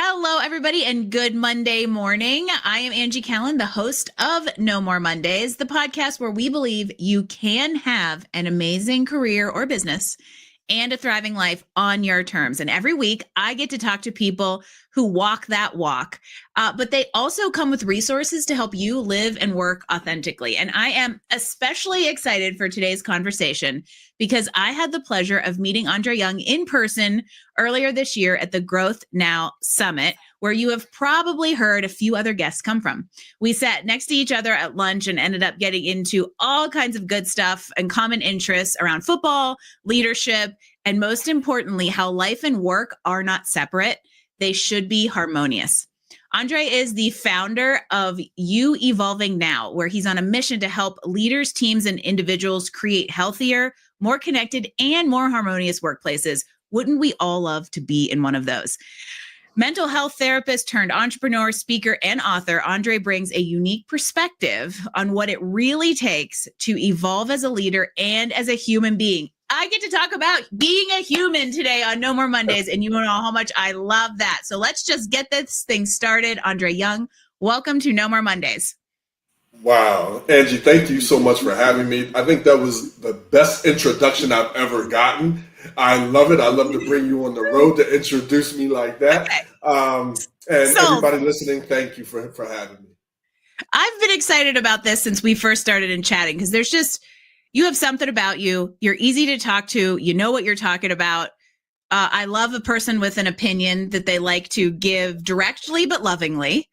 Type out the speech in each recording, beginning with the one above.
Hello, everybody, and good Monday morning. I am Angie Callen, the host of No More Mondays, the podcast where we believe you can have an amazing career or business and a thriving life on your terms. And every week, I get to talk to people who walk that walk, but they also come with resources to help you live and work authentically. And I am especially excited for today's conversation because I had the pleasure of meeting Andre Young in person earlier this year at the Growth Now Summit, where you have probably heard a few other guests come from. We sat next to each other at lunch and ended up getting into all kinds of good stuff and common interests around football, leadership, and most importantly, how life and work are not separate. They should be harmonious. Andre is the founder of You Evolving Now, where he's on a mission to help leaders, teams, and individuals create healthier, more connected, and more harmonious workplaces. Wouldn't we all love to be in one of those? Mental health therapist turned entrepreneur, speaker, and author, Andre brings a unique perspective on what it really takes to evolve as a leader and as a human being. I get to talk about being a human today on No More Mondays, and you know how much I love that. So let's just get this thing started. Andre Young, welcome to No More Mondays. Wow. Angie, thank you so much for having me. I think that was the best introduction I've ever gotten. I love it. I love to bring you on the road to introduce me like that. Everybody listening, thank you for having me. I've been excited about this since we first started in chatting because you have something about you. You're easy to talk to. You know what you're talking about. I love a person with an opinion that they like to give directly but lovingly.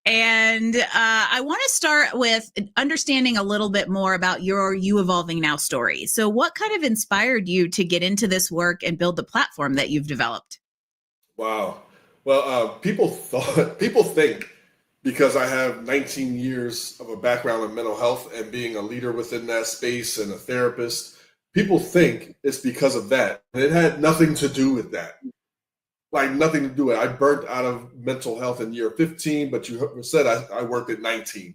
And I want to start with understanding a little bit more about your You Evolving Now story. So what kind of inspired you to get into this work and build the platform that you've developed? Wow. Well, people think because I have 19 years of a background in mental health and being a leader within that space and a therapist, people think it's because of that. And it had nothing to do with that. Like nothing to do with it. I burnt out of mental health in year 15, but you said I worked at 19.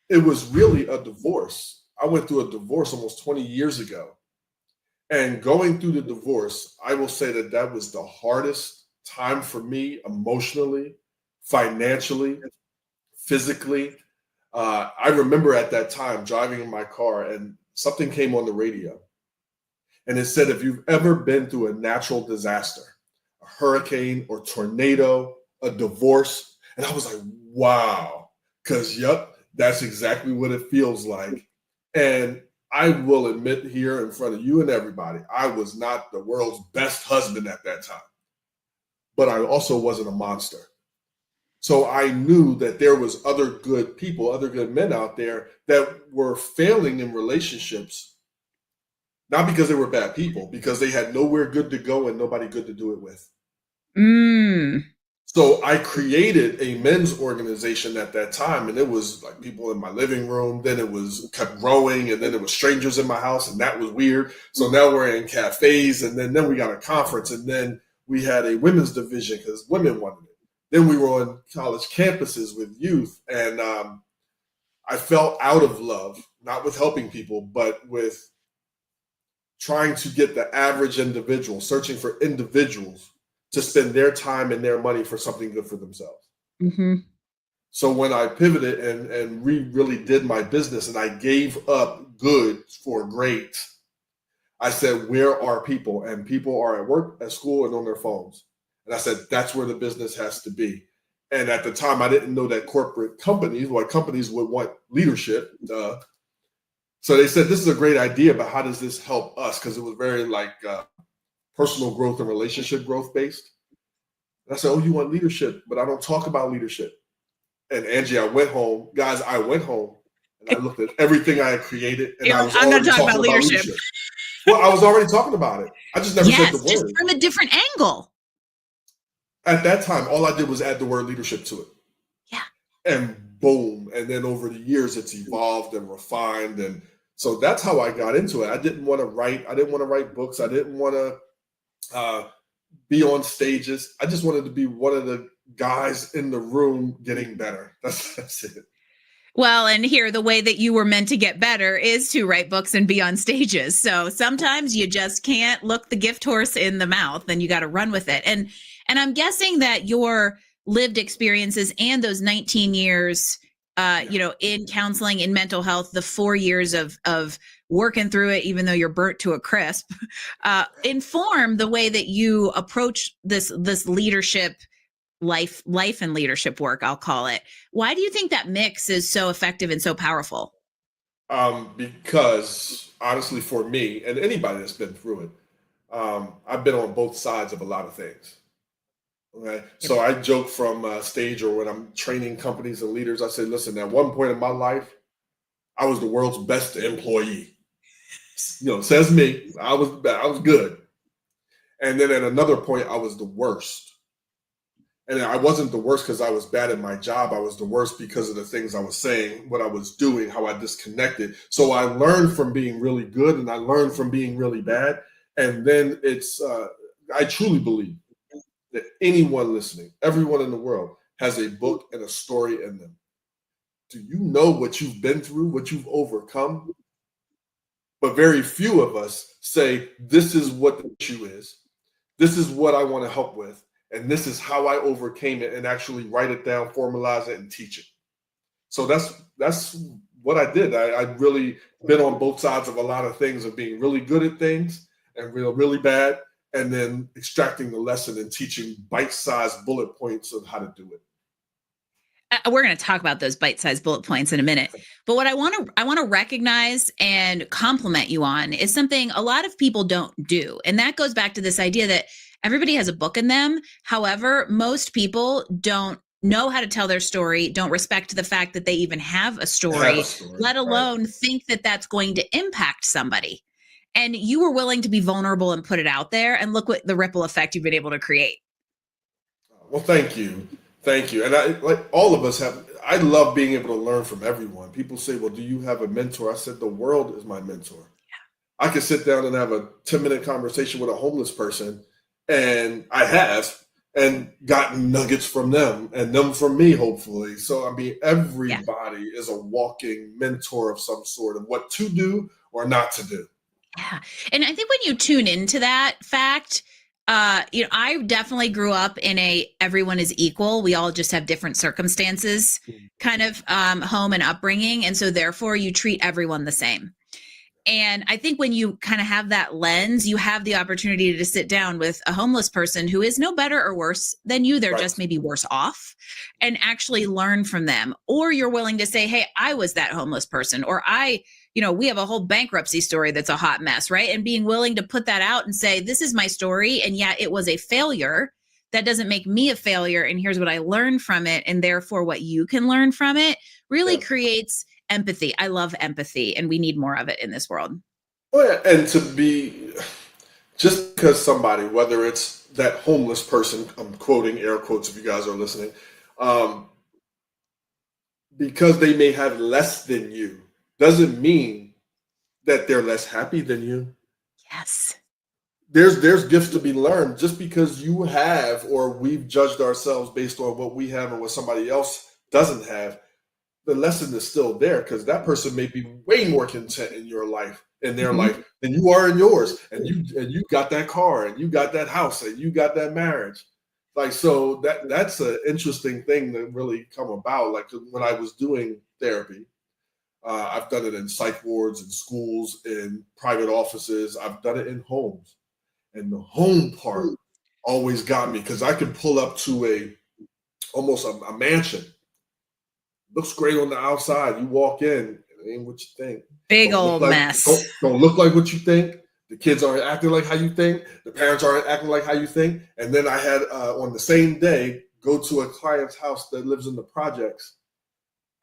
It was really a divorce. I went through a divorce almost 20 years ago. And going through the divorce, I will say that was the hardest time for me emotionally, financially, physically. I remember at that time driving in my car and something came on the radio. And it said, if you've ever been through a natural disaster, a hurricane or tornado, a divorce. And I was like, wow, because that's exactly what it feels like. And I will admit here in front of you and everybody, I was not the world's best husband at that time, but I also wasn't a monster. So I knew that there was other good people, other good men out there that were failing in relationships. Not because they were bad people, because they had nowhere good to go and nobody good to do it with. So I created a men's organization at that time, and it was like people in my living room. Then it kept growing, and then it was strangers in my house, and that was weird. So now we're in cafes, and then we got a conference, and then we had a women's division because women wanted it. Then we were on college campuses with youth, and I felt out of love, not with helping people, but with trying to get the average individual, searching for individuals to spend their time and their money for something good for themselves. Mm-hmm. So when I pivoted and really did my business and I gave up good for great, I said, where are people? And people are at work, at school, and on their phones. And I said, that's where the business has to be. And at the time, I didn't know that companies would want leadership. So they said, this is a great idea, but how does this help us? Because it was very personal growth and relationship growth based. And I said, oh, you want leadership, but I don't talk about leadership. And Angie, I went home and I looked at everything I had created and I was already talking about leadership. Well, I was already talking about it. I just never said the word. Just from a different angle. At that time, all I did was add the word leadership to it. Yeah. And boom. And then over the years, it's evolved and refined. And so that's how I got into it. I didn't want to write books. I didn't want to be on stages. I just wanted to be one of the guys in the room getting better. That's it. Well, and here, the way that you were meant to get better is to write books and be on stages. So sometimes you just can't look the gift horse in the mouth, and you got to run with it. And I'm guessing that your lived experiences and those 19 years, in counseling, in mental health, the 4 years of working through it, even though you're burnt to a crisp, inform the way that you approach this leadership life and leadership work, I'll call it. Why do you think that mix is so effective and so powerful? Because honestly, for me and anybody that's been through it, I've been on both sides of a lot of things. Okay, so I joke from stage or when I'm training companies and leaders, I say, listen, at one point in my life, I was the world's best employee. Says me, I was good. And then at another point, I was the worst. And I wasn't the worst because I was bad at my job. I was the worst because of the things I was saying, what I was doing, how I disconnected. So I learned from being really good and I learned from being really bad. And then I truly believe that anyone listening, everyone in the world has a book and a story in them. Do you know what you've been through, what you've overcome? But very few of us say, this is what the issue is. This is what I want to help with. And this is how I overcame it, and actually write it down, formalize it, and teach it. So that's what I did. I really been on both sides of a lot of things, of being really good at things and really bad, and then extracting the lesson and teaching bite-sized bullet points of how to do it. We're going to talk about those bite-sized bullet points in a minute. But what I want to recognize and compliment you on is something a lot of people don't do. And that goes back to this idea that everybody has a book in them. However, most people don't know how to tell their story, don't respect the fact that they even have a story, let alone think that that's going to impact somebody. And you were willing to be vulnerable and put it out there. And look what the ripple effect you've been able to create. Well, thank you. Thank you. And like all of us have, I love being able to learn from everyone. People say, well, do you have a mentor? I said, the world is my mentor. Yeah. I could sit down and have a 10-minute conversation with a homeless person, and I have, and gotten nuggets from them and them from me, hopefully. So, I mean, everybody is a walking mentor of some sort of what to do or not to do. Yeah. And I think when you tune into that fact, I definitely grew up in everyone is equal. We all just have different circumstances kind of home and upbringing. And so therefore you treat everyone the same. And I think when you kind of have that lens, you have the opportunity to sit down with a homeless person who is no better or worse than you. They're just maybe worse off, and actually learn from them. Or you're willing to say, hey, I was that homeless person, or we have a whole bankruptcy story that's a hot mess, right? And being willing to put that out and say, this is my story. And yeah, it was a failure. That doesn't make me a failure. And here's what I learned from it. And therefore what you can learn from it really creates empathy. I love empathy, and we need more of it in this world. Oh yeah, and to be, just because somebody, whether it's that homeless person, I'm quoting air quotes if you guys are listening, because they may have less than you, doesn't mean that they're less happy than you. Yes. There's gifts to be learned. Just because you have, or we've judged ourselves based on what we have and what somebody else doesn't have, the lesson is still there, because that person may be way more content in your life, in their life, than you are in yours. And you got that car, and you got that house, and you got that marriage. Like, so that's an interesting thing that really come about. Like when I was doing therapy, I've done it in psych wards, in schools, in private offices. I've done it in homes. And the home part always got me, because I could pull up to almost a mansion. Looks great on the outside. You walk in, it ain't what you think. Big old mess. Don't look like what you think. The kids aren't acting like how you think. The parents aren't acting like how you think. And then I had, on the same day, go to a client's house that lives in the projects.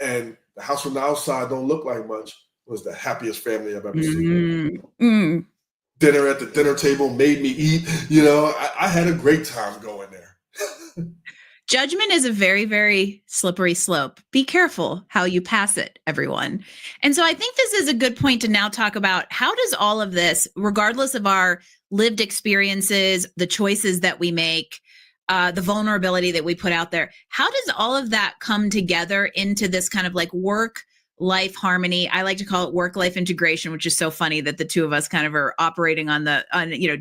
And the house from the outside don't look like much. It was the happiest family I've ever seen. Dinner at the dinner table made me eat. I had a great time going there. Judgment is a very, very slippery slope. Be careful how you pass it, everyone. And so I think this is a good point to now talk about, how does all of this, regardless of our lived experiences, the choices that we make, the vulnerability that we put out there, how does all of that come together into this kind of like work life harmony. I like to call it work-life integration, which is so funny that the two of us kind of are operating on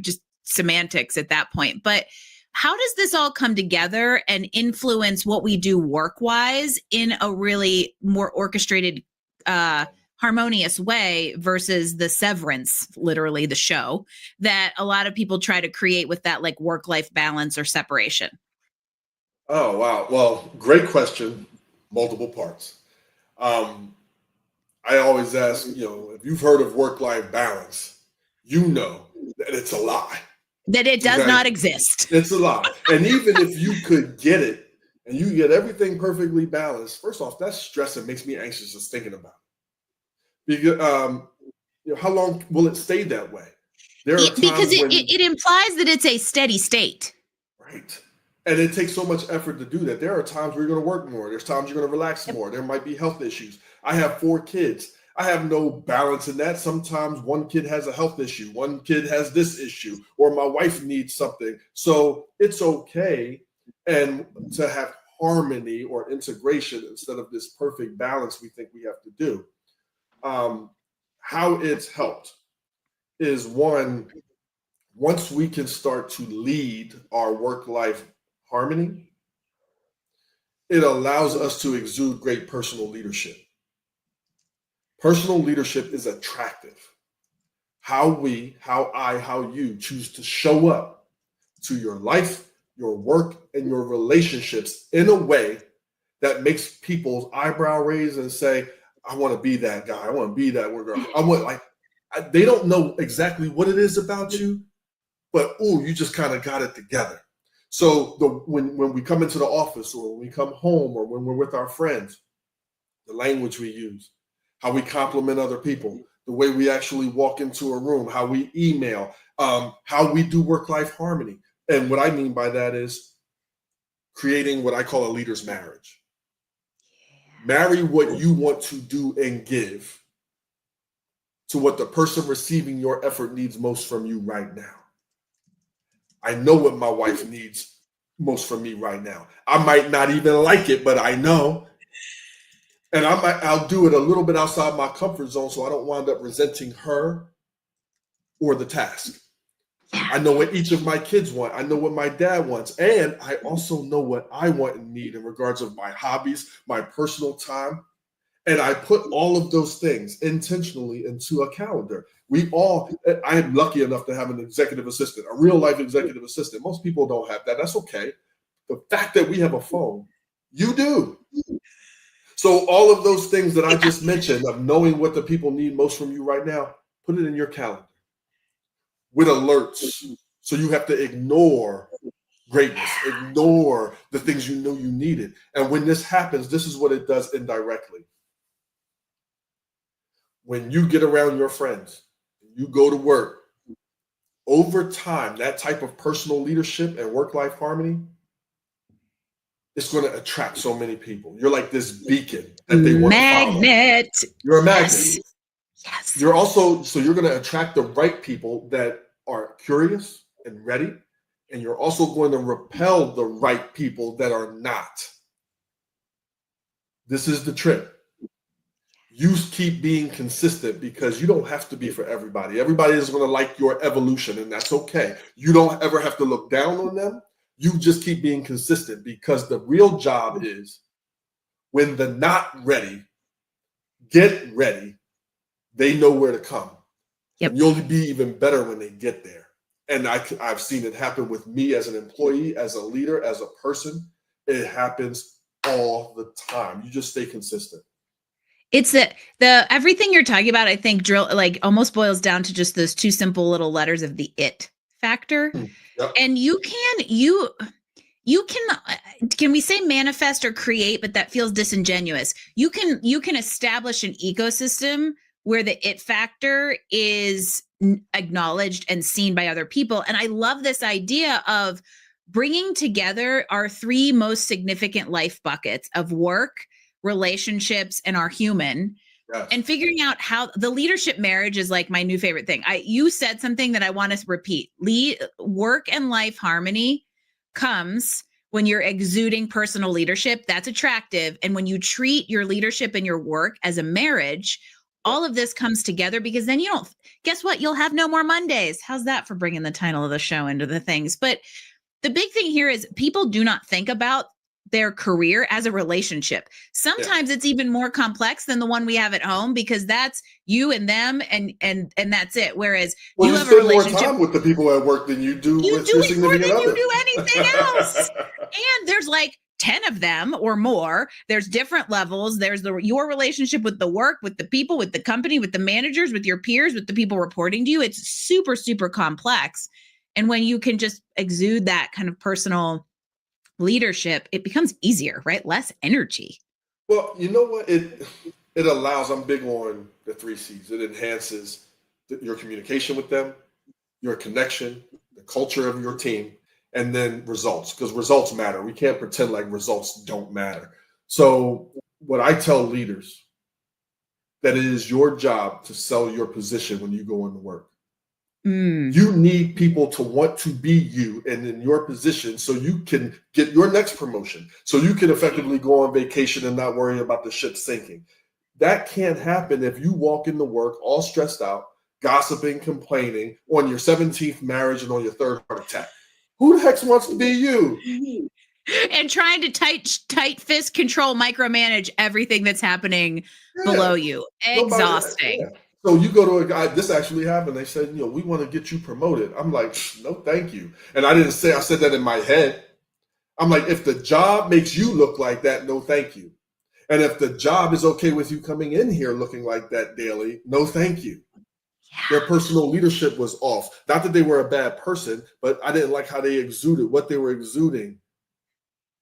just semantics at that point. But how does this all come together and influence what we do work-wise in a really more orchestrated, harmonious way versus the severance, literally the show that a lot of people try to create with that like work-life balance or separation? Oh, wow. Well, great question. Multiple parts. Um, I always ask, if you've heard of work-life balance, you know that it's a lie. That it does Okay? not exist. It's a lie. And even if you could get it and you get everything perfectly balanced, first off, that's stress and makes me anxious just thinking about it. Because, how long will it stay that way? There are Because times when, it implies that it's a steady state. right. And it takes so much effort to do that. There are times where you're going to work more. There's times you're going to relax more. There might be health issues. I have 4 kids. I have no balance in that. Sometimes one kid has a health issue. One kid has this issue, or my wife needs something. So it's okay. And to have harmony or integration instead of this perfect balance we think we have to do. How it's helped is one, once we can start to lead our work-life harmony, it allows us to exude great personal leadership. Personal leadership is attractive. How you choose to show up to your life, your work, and your relationships in a way that makes people's eyebrow raise and say, I want to be that guy. I want to be that girl. They don't know exactly what it is about you, but you just kind of got it together. So when we come into the office or when we come home or when we're with our friends, the language we use, how we compliment other people, the way we actually walk into a room, how we email, how we do work-life harmony. And what I mean by that is creating what I call a leader's marriage. Marry what you want to do and give to what the person receiving your effort needs most from you right now. I know what my wife needs most from me right now. I might not even like it, but I know. And I'll do it a little bit outside my comfort zone so I don't wind up resenting her or the task. I know what each of my kids want. I know what my dad wants. And I also know what I want and need in regards of my hobbies, my personal time. And I put all of those things intentionally into a calendar. I am lucky enough to have an executive assistant, a real life executive assistant. Most people don't have that. That's okay. The fact that we have a phone, you do. So all of those things that I just mentioned of knowing what the people need most from you right now, put it in your calendar with alerts. So you have to ignore greatness, ignore the things you know you needed. And when this happens, this is what it does indirectly. When you get around your friends, you go to work, over time, that type of personal leadership and work-life harmony, it's going to attract so many people. You're like this beacon that they want to follow. Magnet. You're a magnet. Yes. You're going to attract the right people that are curious and ready. And you're also going to repel the right people that are not. This is the trick. You keep being consistent because you don't have to be for everybody. Everybody is going to like your evolution, and that's okay. You don't ever have to look down on them. You just keep being consistent because the real job is when the not ready get ready, they know where to come. Yep. And you'll be even better when they get there. And I've seen it happen with me as an employee, as a leader, as a person. It happens all the time. You just stay consistent. It's the everything you're talking about, I think almost boils down to just those 2 simple little letters of the it factor. Yep. And you can we say manifest or create, but that feels disingenuous. You can establish an ecosystem where the it factor is acknowledged and seen by other people. And I love this idea of bringing together our 3 most significant life buckets of work, relationships, and our human. Yes. And figuring out how the leadership marriage is like my new favorite thing. You said something that I want to repeat. Work and life harmony comes when you're exuding personal leadership, that's attractive. And when you treat your leadership and your work as a marriage, all of this comes together, because then you don't, guess what? You'll have no more Mondays. How's that for bringing the title of the show into the things? But the big thing here is people do not think about their career as a relationship. Sometimes it's even more complex than the one we have at home, because that's you and them and that's it. Whereas well, you you have a spend more relationship time with the people at work than you do with your significant other. You do anything else. And there's like 10 of them or more. There's different levels. There's your relationship with the work, with the people, with the company, with the managers, with your peers, with the people reporting to you. It's super, super complex. And when you can just exude that kind of personal leadership, it becomes easier, right? Less energy. Well, you know what? It allows, I'm big on the 3 C's. It enhances your communication with them, your connection, the culture of your team, and then results, because results matter. We can't pretend like results don't matter. So what I tell leaders, that it is your job to sell your position when you go into work. You need people to want to be you and in your position so you can get your next promotion, so you can effectively go on vacation and not worry about the ship sinking. That can't happen if you walk into work all stressed out, gossiping, complaining on your 17th marriage and on your 3rd heart attack. Who the heck wants to be you? And trying to tight fist control, micromanage everything that's happening below you. Exhausting. So you go to a guy, this actually happened. They said, we want to get you promoted. I'm like, no, thank you. And I said that in my head. I'm like, if the job makes you look like that, no, thank you. And if the job is okay with you coming in here looking like that daily, no, thank you. Yeah. Their personal leadership was off. Not that they were a bad person, but I didn't like how they exuded, what they were exuding.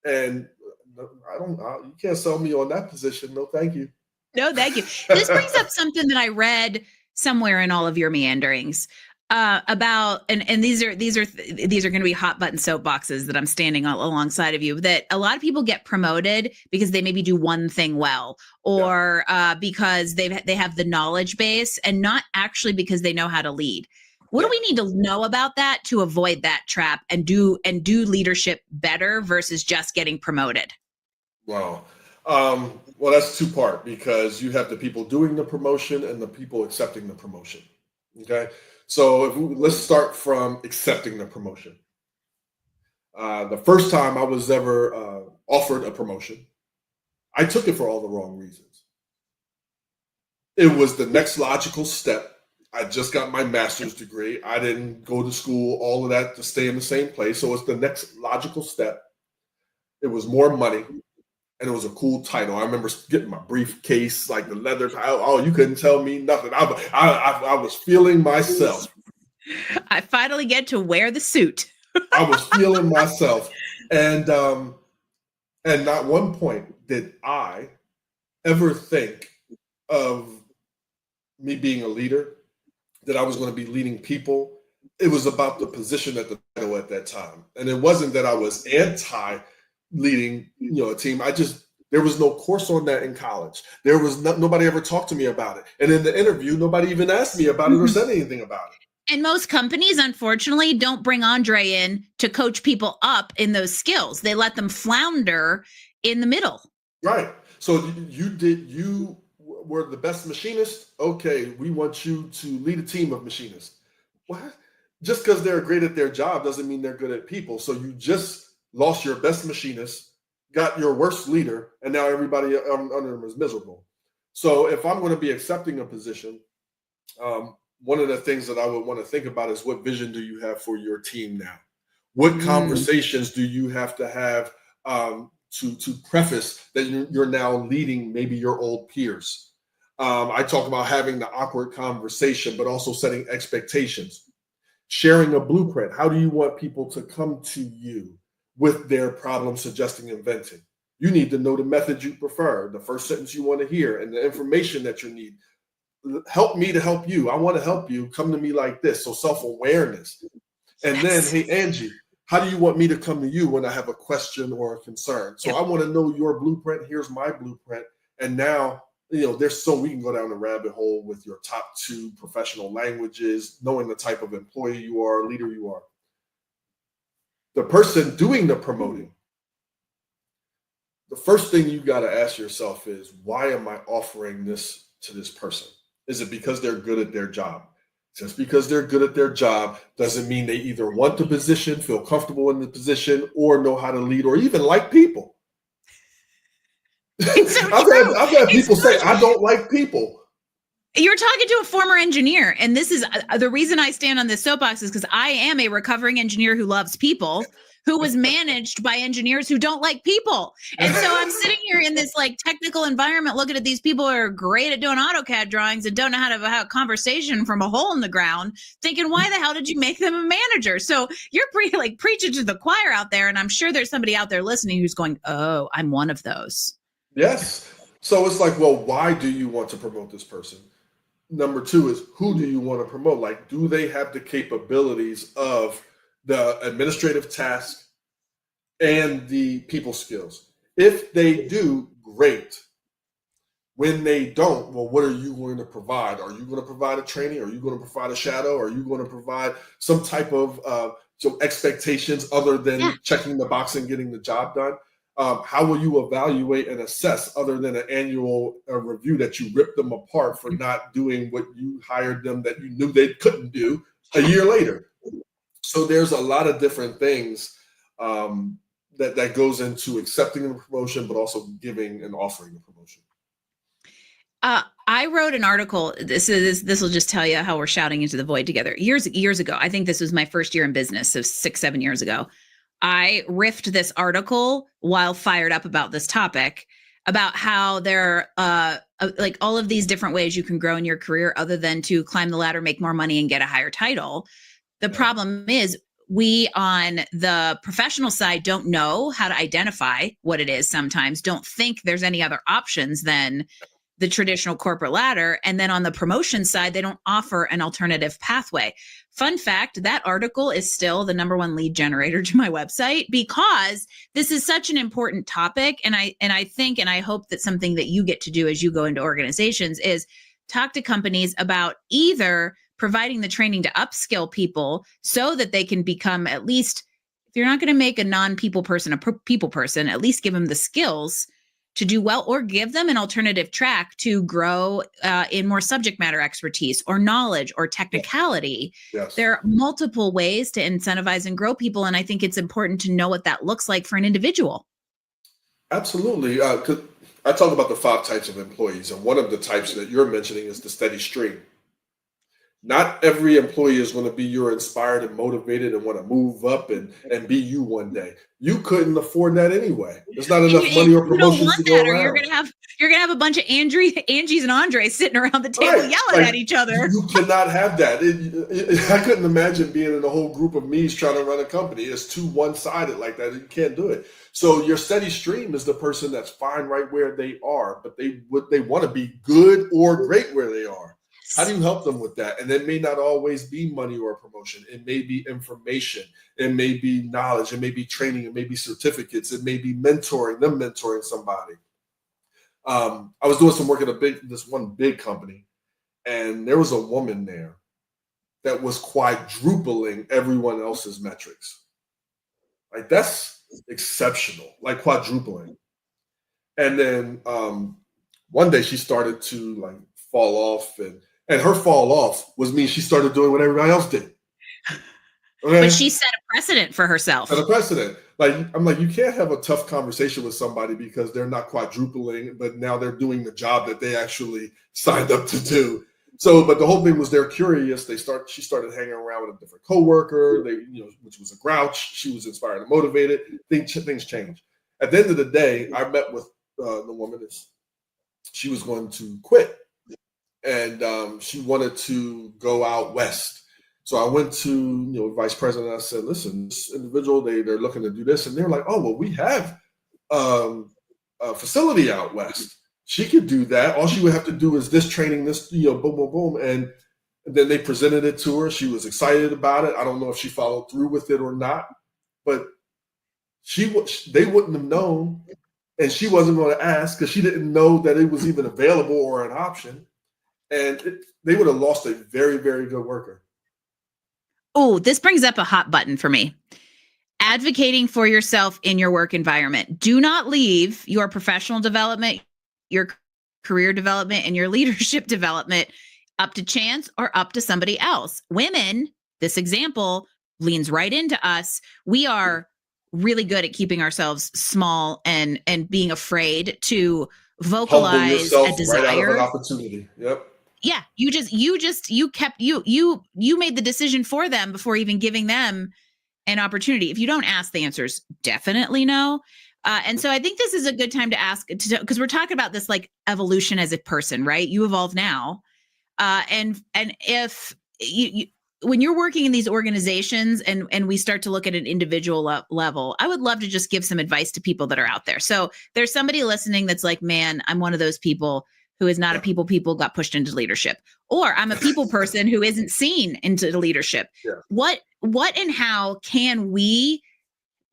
And you can't sell me on that position. No, thank you. No, thank you. This brings up something that I read somewhere in all of your meanderings about, and these are going to be hot button soapboxes that I'm standing alongside of you, that a lot of people get promoted because they maybe do one thing well, or because they have the knowledge base, and not actually because they know how to lead. What do we need to know about that to avoid that trap and do leadership better versus just getting promoted? Wow. Well, that's 2-part, because you have the people doing the promotion and the people accepting the promotion. Okay. So let's start from accepting the promotion. The first time I was ever offered a promotion, I took it for all the wrong reasons. It was the next logical step. I just got my master's degree. I didn't go to school, all of that, to stay in the same place. So it's the next logical step. It was more money. And it was a cool title. I remember getting my briefcase, like the leather. Oh, you couldn't tell me nothing. I was feeling myself. I finally get to wear the suit. I was feeling myself. And not one point did I ever think of me being a leader, that I was going to be leading people. It was about the position at the title at that time. And it wasn't that I was anti-leading, a team. There was no course on that in college. There was nobody ever talked to me about it. And in the interview, nobody even asked me about it or said anything about it. And most companies, unfortunately, don't bring Andre in to coach people up in those skills. They let them flounder in the middle. Right. So you were the best machinist. Okay, we want you to lead a team of machinists. What? Just because they're great at their job doesn't mean they're good at people. So you just lost your best machinist, got your worst leader, and now everybody under them is miserable. So if I'm going to be accepting a position, one of the things that I would want to think about is, what vision do you have for your team now? What conversations do you have to have to preface that you're now leading maybe your old peers? I talk about having the awkward conversation, but also setting expectations, sharing a blueprint. How do you want people to come to you with their problem suggesting and venting? You need to know the method you prefer, the first sentence you want to hear, and the information that you need. Help me to help you. I want to help you. Come to me like this. So self-awareness. And then, hey, Angie, how do you want me to come to you when I have a question or a concern? So I want to know your blueprint. Here's my blueprint. And now, we can go down the rabbit hole with your top 2 professional languages, knowing the type of employee you are, leader you are. The person doing the promoting the first thing you got to ask yourself is, why am I offering this to this person? Is it because they're good at their job? Just because they're good at their job doesn't mean they either want the position, feel comfortable in the position, or know how to lead, or even like people. It's so true. I've had people say, true. I don't like people. You're talking to a former engineer, and this is the reason I stand on this soapbox is because I am a recovering engineer who loves people, who was managed by engineers who don't like people. And so I'm sitting here in this like technical environment looking at these people who are great at doing AutoCAD drawings and don't know how to have a conversation from a hole in the ground, thinking, why the hell did you make them a manager? So you're preaching to the choir out there, and I'm sure there's somebody out there listening who's going, oh, I'm one of those. Yes. So it's like, well, why do you want to promote this person? Number two is, who do you want to promote? Like, do they have the capabilities of the administrative task and the people skills? If they do, great. When they don't, well, what are you going to provide? Are you going to provide a training? Are you going to provide a shadow? Are you going to provide some type of expectations other than checking the box and getting the job done? How will you evaluate and assess other than an annual review that you ripped them apart for not doing what you hired them that you knew they couldn't do a year later? So there's a lot of different things that goes into accepting a promotion, but also giving and offering a promotion. I wrote an article. This will just tell you how we're shouting into the void together. Years ago, I think this was my first year in business, so 6-7 years ago. I riffed this article while fired up about this topic, about how there are like all of these different ways you can grow in your career other than to climb the ladder, make more money, and get a higher title. The problem is we on the professional side don't know how to identify what it is sometimes, don't think there's any other options than the traditional corporate ladder. And then on the promotion side, they don't offer an alternative pathway. Fun fact, that article is still the #1 lead generator to my website because this is such an important topic. And I think, and I hope that something that you get to do as you go into organizations is talk to companies about either providing the training to upskill people so that they can become, at least, if you're not going to make a non-people person a people person, at least give them the skills to do well, or give them an alternative track to grow in more subject matter expertise or knowledge or technicality. Yes. There are multiple ways to incentivize and grow people. And I think it's important to know what that looks like for an individual. Absolutely. I talk about the 5 types of employees, and one of the types that you're mentioning is the steady stream. Not every employee is going to be your inspired and motivated and want to move up and be you one day. You couldn't afford that anyway. There's not enough money or promotions to go around. Or you're gonna have a bunch of Angies and Andres sitting around the table yelling at each other. You cannot have that. I couldn't imagine being in a whole group of me's trying to run a company. It's too one-sided like that. You can't do it. So your steady stream is the person that's fine right where they are, but they want to be good or great where they are. How do you help them with that? And it may not always be money or promotion. It may be information. It may be knowledge. It may be training. It may be certificates. It may be mentoring somebody. I was doing some work at this one big company, and there was a woman there that was quadrupling everyone else's metrics. Like, that's exceptional, like quadrupling. And then one day she started to like fall off, and her fall off was she started doing what everybody else did. Okay? But she set a precedent for herself. Set a precedent. Like, I'm like, you can't have a tough conversation with somebody because they're not quadrupling, but now they're doing the job that they actually signed up to do. So, but the whole thing was they're curious. She started hanging around with a different coworker, which was a grouch. She was inspired and motivated. Things changed. At the end of the day, I met with the woman. She was going to quit. And she wanted to go out west. So I went to vice president. I said, listen, this individual, they're looking to do this. And they're like, oh, well, we have a facility out west. She could do that. All she would have to do is this training, this, boom, boom, boom. And then they presented it to her. She was excited about it. I don't know if she followed through with it or not, but they wouldn't have known. And she wasn't going to ask because she didn't know that it was even available or an option. And they would have lost a very, very good worker. Oh, this brings up a hot button for me. advocating for yourself in your work environment. Do not leave your professional development, your career development, and your leadership development up to chance or up to somebody else. Women, this example leans right into us. We are really good at keeping ourselves small and being afraid to vocalize a desire. Right out of an opportunity. Yep. Yeah, you made the decision for them before even giving them an opportunity. If you don't ask, the answer's definitely no. And so I think this is a good time to ask, because we're talking about this like evolution as a person, right? You evolve now. And if you when you're working in these organizations and we start to look at an individual level, I would love to just give some advice to people that are out there. So there's somebody listening that's like, man, I'm one of those people who is not a people got pushed into leadership, or I'm a people person who isn't seen into leadership. Yeah. What and how can we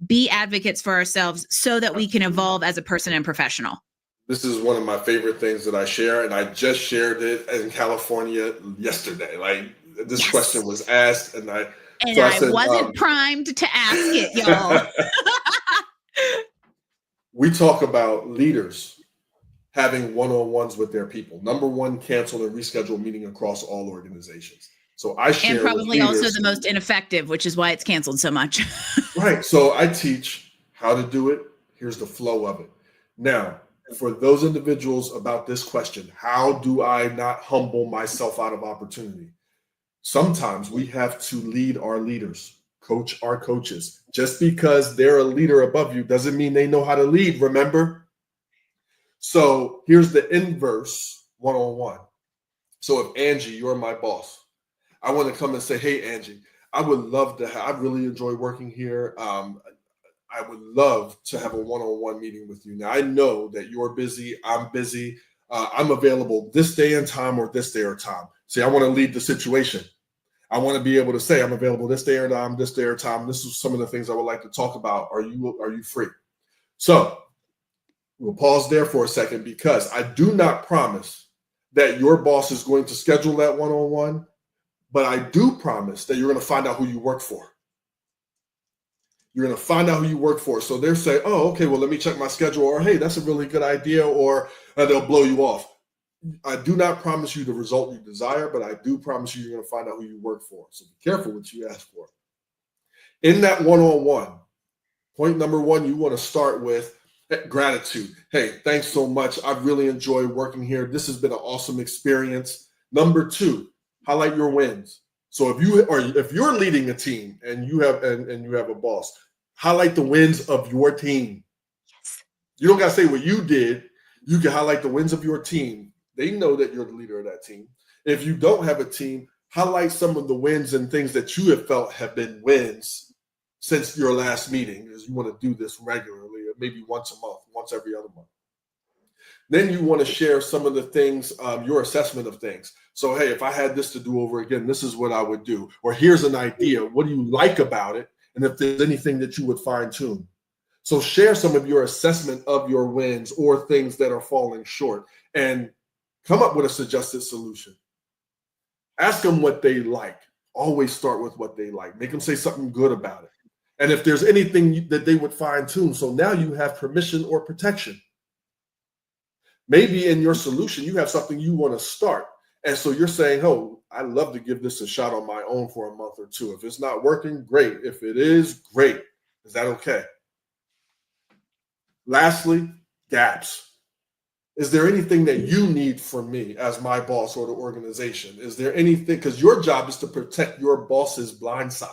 be advocates for ourselves so that we can evolve as a person and professional? This is one of my favorite things that I share, and I just shared it in California yesterday. Like, this question was asked, and I said, wasn't primed to ask it, y'all. We talk about leaders having one-on-ones with their people. Number one, cancel and reschedule meeting across all organizations. So I share, and probably also the most ineffective, which is why it's canceled so much. Right. So I teach how to do it. Here's the flow of it. Now, for those individuals about this question, how do I not humble myself out of opportunity? Sometimes we have to lead our leaders, coach our coaches. Just because they're a leader above you doesn't mean they know how to lead, remember? So here's the inverse one-on-one. So if Angie, you're my boss, I want to come and say, hey, Angie, I would love to I really enjoy working here. I would love to have a one-on-one meeting with you. Now, I know that you're busy. I'm busy. I'm available this day and time or this day or time. See, I want to lead the situation. I want to be able to say I'm available this day or time, this day or time. This is some of the things I would like to talk about. Are you free? So we'll pause there for a second, because I do not promise that your boss is going to schedule that one-on-one, but I do promise that you're going to find out who you work for. You're going to find out who you work for. So they're saying, oh, okay, well, let me check my schedule, or hey, that's a really good idea, or they'll blow you off. I do not promise you the result you desire, but I do promise you you're going to find out who you work for. So be careful what you ask for. In that one-on-one, point number one, you want to start with gratitude. Hey, thanks so much. I've really enjoyed working here. This has been an awesome experience. Number two, highlight your wins. So if you're leading a team and you have a boss, highlight the wins of your team. Yes. You don't got to say what you did. You can highlight the wins of your team. They know that you're the leader of that team. If you don't have a team, highlight some of the wins and things that you have felt have been wins since your last meeting, because you want to do this regularly, maybe once a month, once every other month. Then you want to share some of the things, your assessment of things. So, hey, if I had this to do over again, this is what I would do. Or here's an idea. What do you like about it? And if there's anything that you would fine tune. So share some of your assessment of your wins or things that are falling short, and come up with a suggested solution. Ask them what they like. Always start with what they like. Make them say something good about it. And if there's anything that they would fine tune, so now you have permission or protection. Maybe in your solution, you have something you want to start. And so you're saying, oh, I'd love to give this a shot on my own for a month or two. If it's not working, great. If it is, great. Is that okay? Lastly, gaps. Is there anything that you need from me as my boss or the organization? Is there anything? Because your job is to protect your boss's blind side.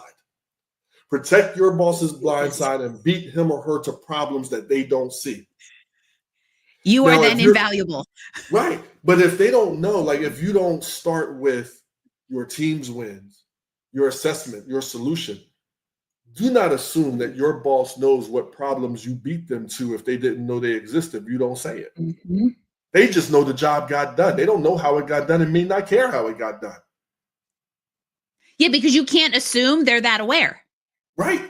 Protect your boss's blind side and beat him or her to problems that they don't see. You are then invaluable. Right. But if they don't know, like if you don't start with your team's wins, your assessment, your solution, do not assume that your boss knows what problems you beat them to if they didn't know they existed. You don't say it. Mm-hmm. They just know the job got done. They don't know how it got done and may not care how it got done. Yeah, because you can't assume they're that aware. Right.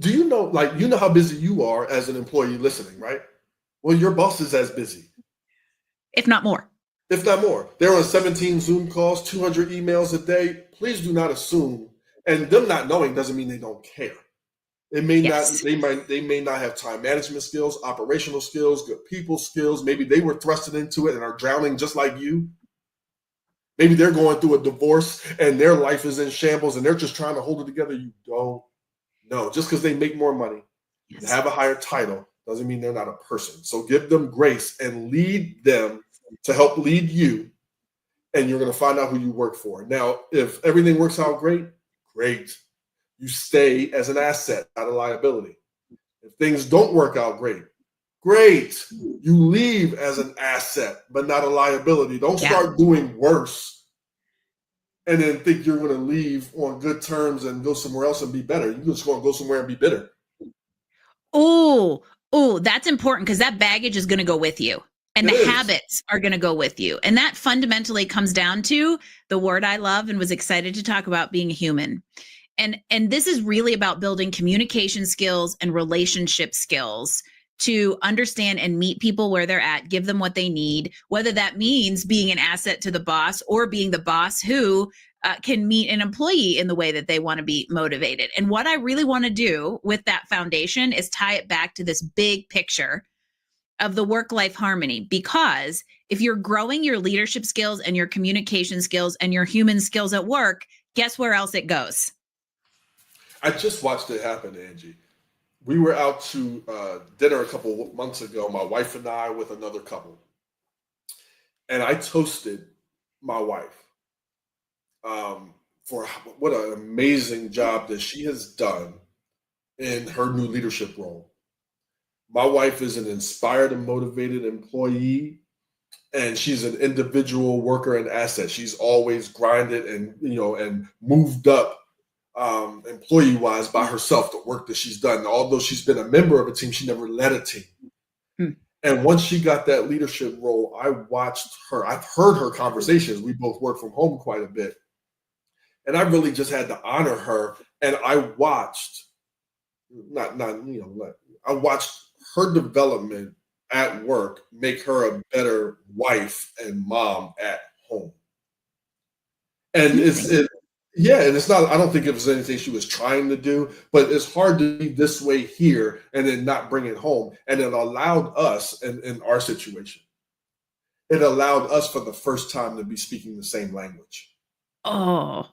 Do you know, you know how busy you are as an employee listening, right? Well, your boss is as busy. If not more. If not more. They're on 17 Zoom calls, 200 emails a day. Please do not assume. And them not knowing doesn't mean they don't care. It may not, Yes. they may not have time management skills, operational skills, good people skills. Maybe they were thrusted into it and are drowning just like you. Maybe they're going through a divorce and their life is in shambles and they're just trying to hold it together. You don't know. Just because they make more money, Yes. have a higher title, doesn't mean they're not a person. So give them grace and lead them to help lead you. And you're going to find out who you work for. Now, if everything works out great, great. You stay as an asset, not a liability. If things don't work out great, great. You leave as an asset, but not a liability. Don't start doing worse and then think you're going to leave on good terms and go somewhere else and be better. You're just going to go somewhere and be bitter. Oh, that's important because that baggage is going to go with you. And the habits are going to go with you. And that fundamentally comes down to the word I love and was excited to talk about, being a human. And this is really about building communication skills and relationship skills to understand and meet people where they're at, give them what they need, whether that means being an asset to the boss or being the boss who can meet an employee in the way that they want to be motivated. And what I really want to do with that foundation is tie it back to this big picture of the work-life harmony, because if you're growing your leadership skills and your communication skills and your human skills at work, guess where else it goes? I just watched it happen, Angie. We were out to dinner a couple months ago, my wife and I with another couple. And I toasted my wife for what an amazing job that she has done in her new leadership role. My wife is an inspired and motivated employee, and she's an individual worker and asset. She's always grinded and and moved up employee-wise by herself, the work that she's done. Although she's been a member of a team, she never led a team. And once she got that leadership role, I watched her. I've heard her conversations. We both work from home quite a bit. And I really just had to honor her. And I watched, I watched her development at work make her a better wife and mom at home. And it's not, I don't think it was anything she was trying to do, but it's hard to be this way here and then not bring it home. And it allowed us, in our situation, it allowed us for the first time to be speaking the same language. Oh,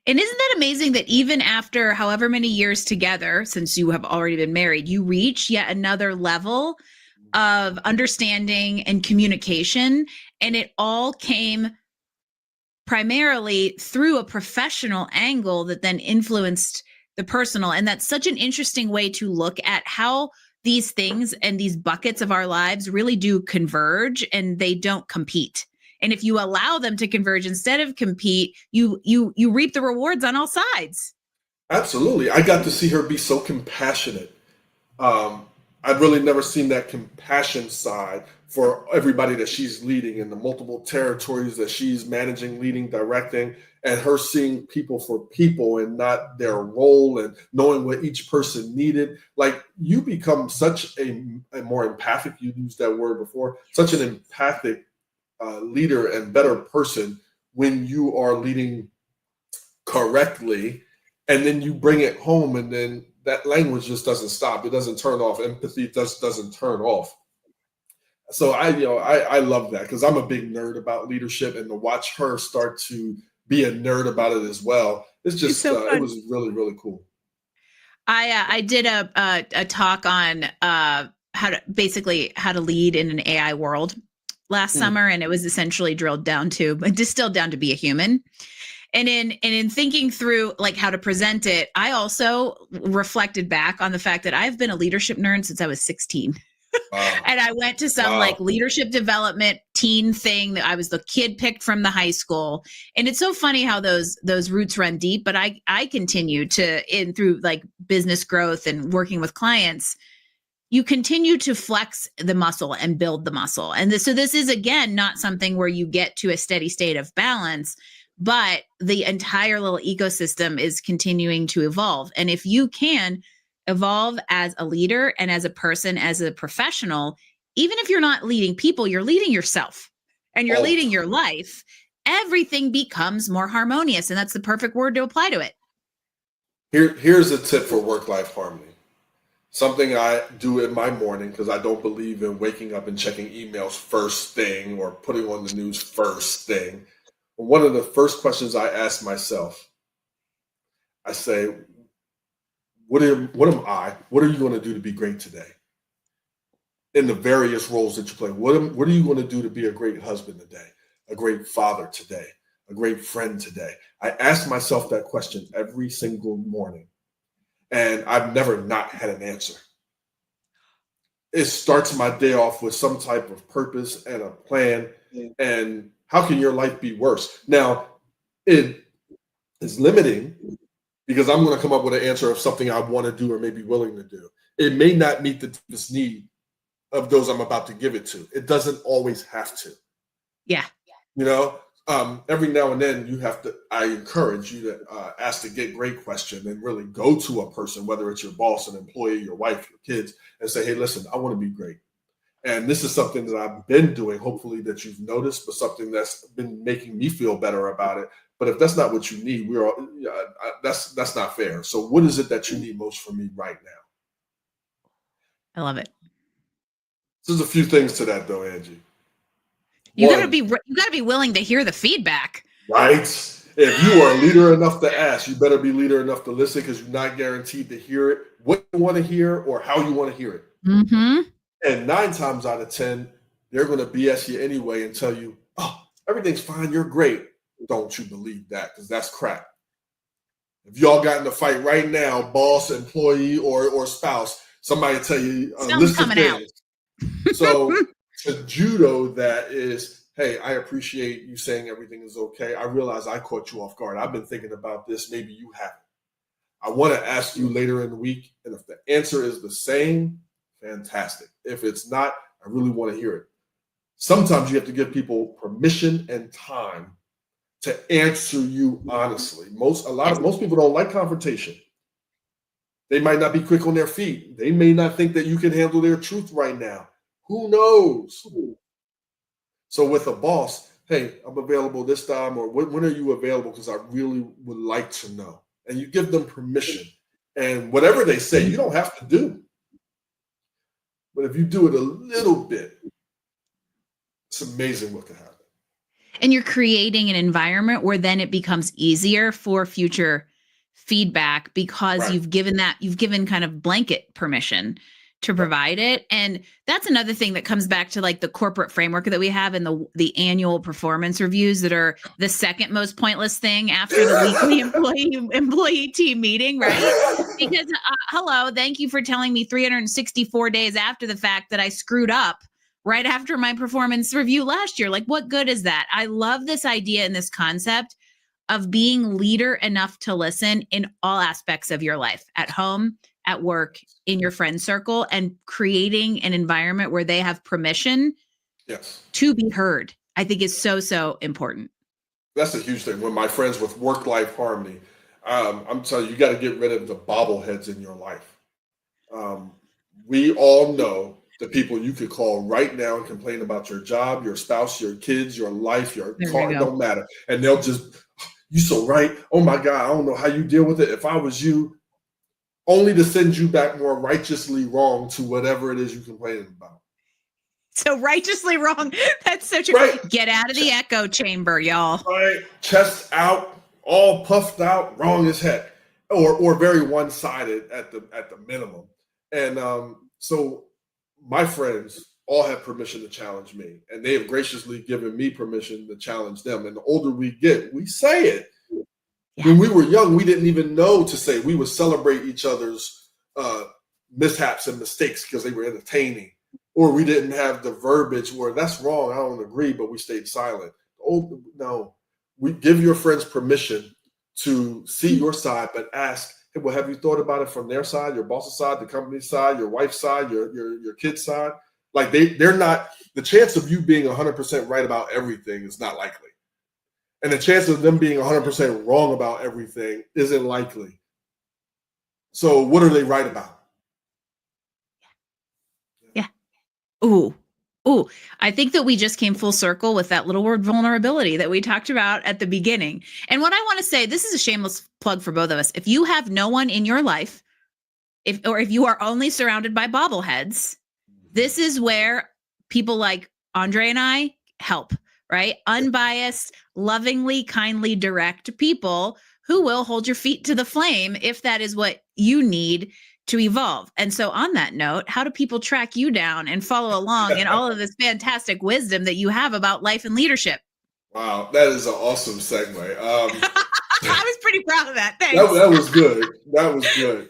and isn't that amazing that even after however many years together, since you have already been married, you reach yet another level of understanding and communication, and it all came primarily through a professional angle that then influenced the personal. And that's such an interesting way to look at how these things and these buckets of our lives really do converge, and they don't compete. And if you allow them to converge instead of compete, you reap the rewards on all sides. Absolutely. I got to see her be so compassionate. I've really never seen that compassion side for everybody that she's leading in the multiple territories that she's managing, leading, directing, and her seeing people for people and not their role and knowing what each person needed. Like, you become such a more empathic, you used that word before, such an empathic leader and better person when you are leading correctly, and then you bring it home, and then that language just doesn't stop. It doesn't turn off. Empathy just doesn't turn off. So I love that, because I'm a big nerd about leadership, and to watch her start to be a nerd about it as well, it's just it was really, really cool. I did a talk on how to lead in an AI world last summer, and it was essentially distilled down to be a human. And in thinking through like how to present it, I also reflected back on the fact that I've been a leadership nerd since I was 16. Wow. And I went to some like leadership development teen thing that I was the kid picked from the high school. And it's so funny how those roots run deep, but I continue to, through like business growth and working with clients, you continue to flex the muscle and build the muscle. And so this is, again, not something where you get to a steady state of balance, but the entire little ecosystem is continuing to evolve. And if you can evolve as a leader and as a person, as a professional, even if you're not leading people, you're leading yourself and you're leading your life, everything becomes more harmonious. And that's the perfect word to apply to it. Here's a tip for work-life harmony. Something I do in my morning because I don't believe in waking up and checking emails first thing or putting on the news first thing. One of the first questions I ask myself, I say, what are you going to do to be great today? In the various roles that you play, what are you going to do to be a great husband today, a great father today, a great friend today? I ask myself that question every single morning, and I've never not had an answer. It starts my day off with some type of purpose and a plan. And how can your life be worse? Now, it is limiting because I'm going to come up with an answer of something I want to do or may be willing to do. It may not meet the deepest need of those I'm about to give it to. It doesn't always have to. Yeah. You know, every now and then I encourage you to ask the get great question and really go to a person, whether it's your boss, an employee, your wife, your kids, and say, hey, listen, I want to be great. And this is something that I've been doing, hopefully that you've noticed, but something that's been making me feel better about it. But if that's not what you need, that's not fair. So what is it that you need most from me right now? I love it. There's a few things to that though, Angie. You gotta be willing to hear the feedback. Right. If you are a leader enough to ask, you better be leader enough to listen because you're not guaranteed to hear it, what you want to hear or how you want to hear it. Mm-hmm. And 9 times out of 10, they're going to BS you anyway and tell you, oh, everything's fine, you're great. Don't you believe that, because that's crap. If y'all got in a fight right now, boss, employee, or spouse, somebody tell you a list of things. So to judo that is, hey, I appreciate you saying everything is okay. I realize I caught you off guard. I've been thinking about this. Maybe you haven't. I want to ask you later in the week. And if the answer is the same, fantastic. If it's not, I really want to hear it. Sometimes you have to give people permission and time to answer you honestly. Most people don't like confrontation. They might not be quick on their feet. They may not think that you can handle their truth right now. Who knows? So with a boss, hey, I'm available this time, or when are you available? Because I really would like to know. And you give them permission. And whatever they say, you don't have to do. But if you do it a little bit, it's amazing what can happen. And you're creating an environment where then it becomes easier for future feedback because you've given kind of blanket permission to provide it. And that's another thing that comes back to like the corporate framework that we have and the annual performance reviews that are the second most pointless thing after the weekly employee team meeting, right? Because hello, thank you for telling me 364 days after the fact that I screwed up right after my performance review last year. Like, what good is that? I love this idea and this concept of being leader enough to listen in all aspects of your life, at home, at work, in your friend circle, and creating an environment where they have permission to be heard, I think is so, so important. That's a huge thing. When my friends with work-life harmony, I'm telling you, you got to get rid of the bobbleheads in your life. We all know the people you could call right now and complain about your job, your spouse, your kids, your life, your car, don't matter. And they'll just, you so right. Oh my God, I don't know how you deal with it. If I was you, only to send you back more righteously wrong to whatever it is you're complaining about. So righteously wrong. That's so true. Right. Get out of the echo chamber, y'all. Right. Chest out, all puffed out, wrong as heck. Or very one-sided at the minimum. And so my friends all have permission to challenge me, and they have graciously given me permission to challenge them. And the older we get, we say it. Yeah. When we were young, we didn't even know to say. We would celebrate each other's mishaps and mistakes because they were entertaining, or we didn't have the verbiage where that's wrong, I don't agree, but we stayed silent. Oh, no. We give your friends permission to see your side, but ask, hey, well, have you thought about it from their side, your boss's side, the company's side, your wife's side, your kid's side? Like they're not, the chance of you being 100% right about everything is not likely. And the chance of them being 100% wrong about everything isn't likely. So what are they right about? Yeah. Ooh. I think that we just came full circle with that little word vulnerability that we talked about at the beginning. And what I want to say, this is a shameless plug for both of us. If you have no one in your life, if you are only surrounded by bobbleheads, this is where people like Andre and I help, right? Unbiased, lovingly, kindly direct people who will hold your feet to the flame if that is what you need to evolve. And so on that note, how do people track you down and follow along in all of this fantastic wisdom that you have about life and leadership? Wow, that is an awesome segue. I was pretty proud of that. Thanks. That was good. That was good.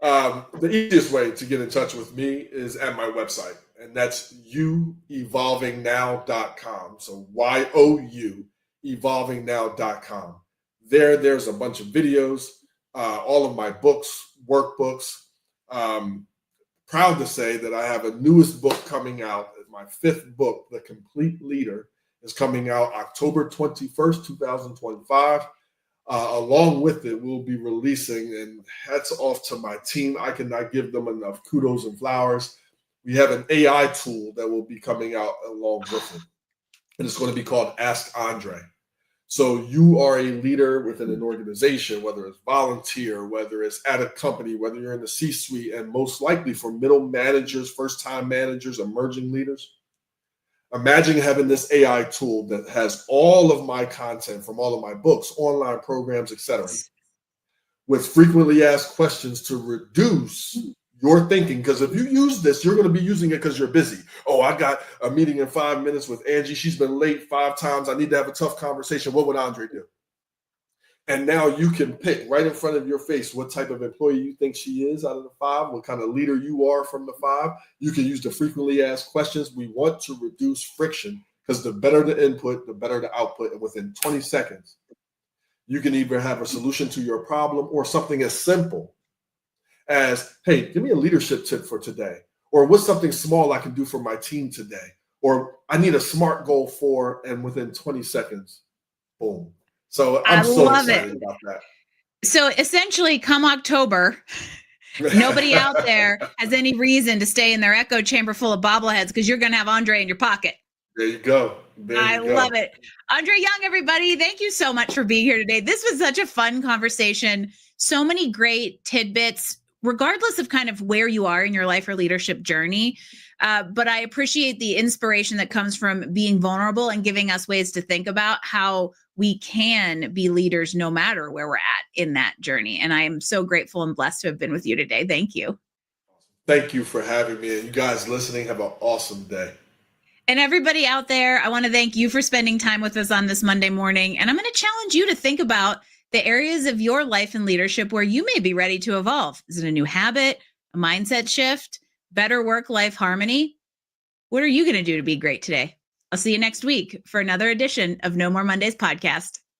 The easiest way to get in touch with me is at my website, and that's youevolvingnow.com. So YOU, evolvingnow.com. There's a bunch of videos, all of my books, workbooks. Proud to say that I have a newest book coming out. My 5th book, The Complete Leader, is coming out October 21st, 2025. Along with it, we'll be releasing, and hats off to my team. I cannot give them enough kudos and flowers. We have an AI tool that will be coming out along with it. And it's going to be called Ask Andre. So you are a leader within an organization, whether it's volunteer, whether it's at a company, whether you're in the C-suite, and most likely for middle managers, first-time managers, emerging leaders. Imagine having this AI tool that has all of my content from all of my books, online programs, etc., with frequently asked questions to reduce your thinking. Because if you use this, you're going to be using it because you're busy. Oh, I got a meeting in 5 minutes with Angie. She's been late 5 times. I need to have a tough conversation. What would Andre do? And now you can pick right in front of your face what type of employee you think she is out of the 5, what kind of leader you are from the 5. You can use the frequently asked questions. We want to reduce friction because the better the input, the better the output. And within 20 seconds, you can either have a solution to your problem or something as simple as, hey, give me a leadership tip for today. Or what's something small I can do for my team today? Or I need a SMART goal for, and within 20 seconds, boom. So I'm so excited about that. So essentially, come October, nobody out there has any reason to stay in their echo chamber full of bobbleheads because you're going to have Andre in your pocket. There you go. I love it. Andre Young, everybody, thank you so much for being here today. This was such a fun conversation. So many great tidbits, regardless of kind of where you are in your life or leadership journey. But I appreciate the inspiration that comes from being vulnerable and giving us ways to think about how we can be leaders no matter where we're at in that journey. And I am so grateful and blessed to have been with you today. Thank you. Thank you for having me. And you guys listening, have an awesome day. And everybody out there, I want to thank you for spending time with us on this Monday morning. And I'm going to challenge you to think about the areas of your life and leadership where you may be ready to evolve. Is it a new habit, a mindset shift, better work-life harmony? What are you going to do to be great today? I'll see you next week for another edition of No More Mondays podcast.